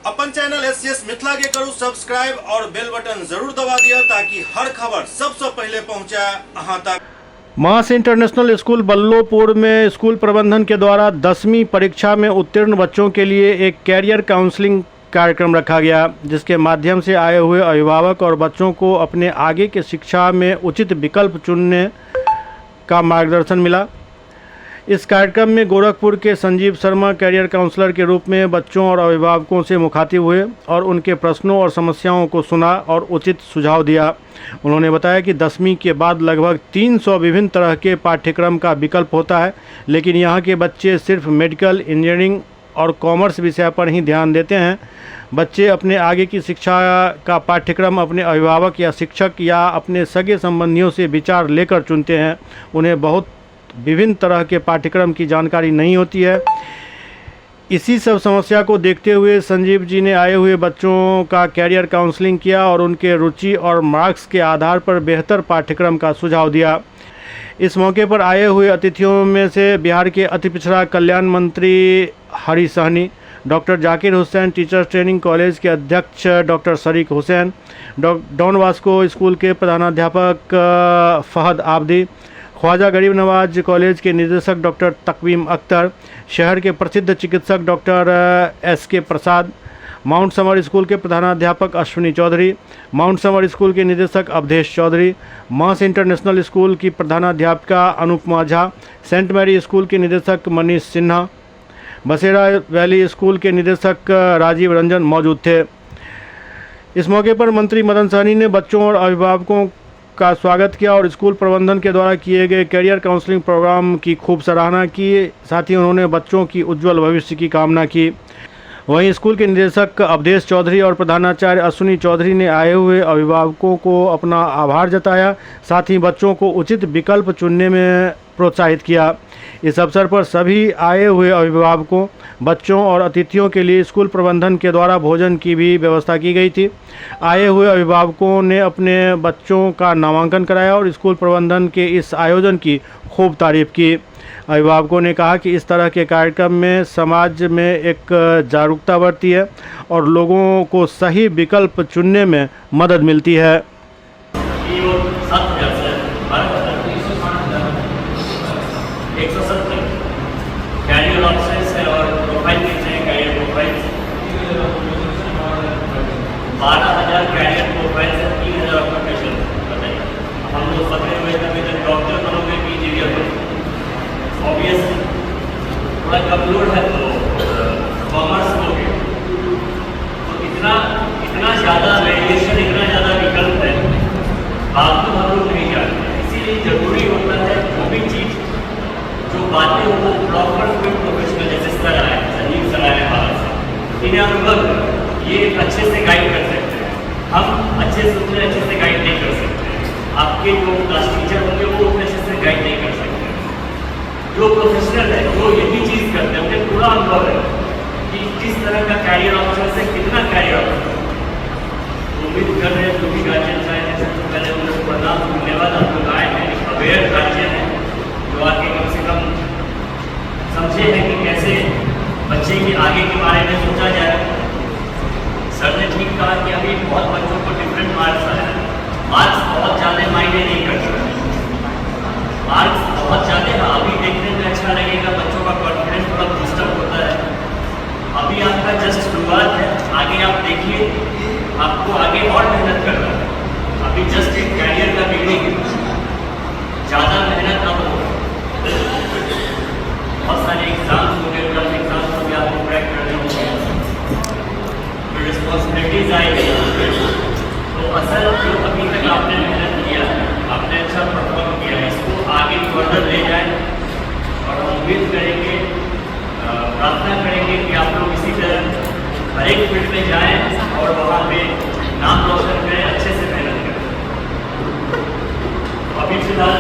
अपन channel SCS Mithila के करू subscribe और बेल बटन जरूर दबा दिया ताकि हर खबर सबसे पहले पहुंचे अहां तक। मास इंटरनेशनल स्कूल बल्लोपुर में स्कूल प्रबंधन के द्वारा 10वीं परीक्षा में उत्तीर्ण बच्चों के लिए एक कैरियर काउंसलिंग कार्यक्रम रखा गया, जिसके माध्यम से आए हुए अभिभावक और बच्चों को अपने आगे की शिक्षा में उचित विकल्प चुनने का मार्गदर्शन मिला। इस कार्यक्रम में गोरखपुर के संजीव शर्मा कैरियर काउंसलर के रूप में बच्चों और अभिभावकों से मुखातिब हुए और उनके प्रश्नों और समस्याओं को सुना और उचित सुझाव दिया। उन्होंने बताया कि 10वीं के बाद लगभग 300 विभिन्न तरह के पाठ्यक्रम का विकल्प होता है, लेकिन यहाँ के बच्चे सिर्फ मेडिकल, इंजीनियरिंग और कॉमर्स विषय पर ही ध्यान देते हैं। बच्चे अपने आगे की शिक्षा का पाठ्यक्रम अपने अभिभावक या शिक्षक या अपने सगे संबंधियों से विचार लेकर चुनते हैं। उन्हें बहुत विभिन्न तरह के पाठ्यक्रम की जानकारी नहीं होती है। इसी सब समस्या को देखते हुए संजीव जी ने आए हुए बच्चों का कैरियर काउंसलिंग किया और उनके रुचि और मार्क्स के आधार पर बेहतर पाठ्यक्रम का सुझाव दिया। इस मौके पर आए हुए अतिथियों में से बिहार के अति पिछड़ा कल्याण मंत्री Hari Sahani, doctor Zakir Hussain teachers training college के अध्यक्ष डॉक्टर शरीक हुसैन, डॉन वास्को स्कूल के प्रधानाध्यापक फहद आबदी, ख्वाजा गरीब नवाज कॉलेज के निदेशक डॉक्टर तकवीम अख्तर, शहर के प्रसिद्ध चिकित्सक doctor S K. Prasad, Mount Summer school के प्रधानाध्यापक Ashwini Chaudhary, Mount Summer school के निदेशक Awadhesh Chaudhary, mass international school की प्रधानाध्यापिका Anupama Jha, saint Mary school के निदेशक मनीष सिन्हा, बसेरा वैली स्कूल के निदेशक राजीव रंजन मौजूद थे। इस मौके पर मंत्री मदन सहनी ने बच्चों और अभिभावकों का स्वागत किया और स्कूल प्रबंधन के द्वारा किए गए कैरियर काउंसलिंग प्रोग्राम की खूब सराहना की। साथ ही उन्होंने बच्चों की उज्जवल भविष्य की कामना की। वहीं स्कूल के निदेशक अवधेश चौधरी और प्रधानाचार्य अश्विनी चौधरी ने आए हुए अभिभावकों को अपना आभार जताया, साथ ही बच्चों को उचित विकल्प चुनने में प्रोत्साहित किया। इस अवसर पर सभी आए हुए अभिभावकों, बच्चों और अतिथियों के लिए स्कूल प्रबंधन के द्वारा भोजन की भी व्यवस्था की गई थी। आए हुए अभिभावकों ने अपने बच्चों का नामांकन कराया और स्कूल प्रबंधन के इस आयोजन की खूब तारीफ की। अभिभावकों ने कहा कि इस तरह के कार्यक्रम में समाज में एक जागरूकता बढ़ती है और लोगों को सही विकल्प चुनने में मदद मिलती है। कैरियर ऑप्शंस है और प्रोफाइल कितने हैं, कैरियर प्रोफाइल 12,000 कैरियर प्रोफाइल से 3,000 प्रोफेशन बताइए। हम लोग सपने हुए कभी जब डॉक्टर बनोगे, इंजीनियर बनोगे, ऑब्वियसली थोड़ा कमजोर है तो कॉमर्स लोगे तो इतना ज़्यादा वेरिएशन, इतना ज़्यादा विकल्प है, बाकी हम लोग नहीं जानते। इसीलिए ज़रूरी होता है वो भी चीज़ जो बातें हो वो प्रॉपर कोई प्रोफेशनल जैसे सर आए, संजीव सर आए बाहर से, इन्हें अनुभव ये अच्छे से गाइड कर सकते हैं। हम अच्छे से गाइड नहीं कर सकते। आपके जो क्लास टीचर होंगे वो उतने अच्छे से गाइड नहीं कर सकते। जो प्रोफेशनल है, जो यही चीज़ करते हैं, उन्हें पूरा अनुभव है कि किस तरह का कैरियर ऑप्शन से कितना कैरियर ऑप्शन। उम्मीद कर रहे हैं जो भी गार्जियन चाहे, सबसे पहले उनको प्रणाम, धन्यवाद। आप लोग आए हैं, अवेयर गार्जियन है जो आके कम से कम समझे हैं कि कैसे बच्चे के आगे के बारे में सोचा जाए। सर ने ठीक कहा कि अभी बहुत बच्चों को डिफरेंट मार्क्स आए हैं। मार्क्स बहुत ज़्यादा मायने नहीं करते। मार्क्स बहुत ज़्यादा अभी देखने में अच्छा लगेगा, बच्चों का कॉन्फिडेंस थोड़ा डिस्टर्ब होता है। अभी आपका जस्ट शुरुआत है, आगे आप देखिए, आपको आगे और मेहनत करना है। अभी जस्ट एक कैरियर का बिगनिंग है, ज़्यादा मेहनत अब हो। बहुत सारे एग्जाम्स हो गए, टफ एग्जाम्स हो गए, आपको क्रैक करने होंगे, फिर रिस्पॉन्सिबिलिटीज आएगी। तो असल जो अभी तक आपने मेहनत किया है, आपने अच्छा परफॉर्म किया है, इसको आगे फर्दर ले जाए और हम उम्मीद करेंगे, प्रार्थना करेंगे कि आप लोग इसी तरह हर एक फील्ड में जाएँ और वहाँ पे नाम रोशन करें, अच्छे से मेहनत करें। अभी फिलहाल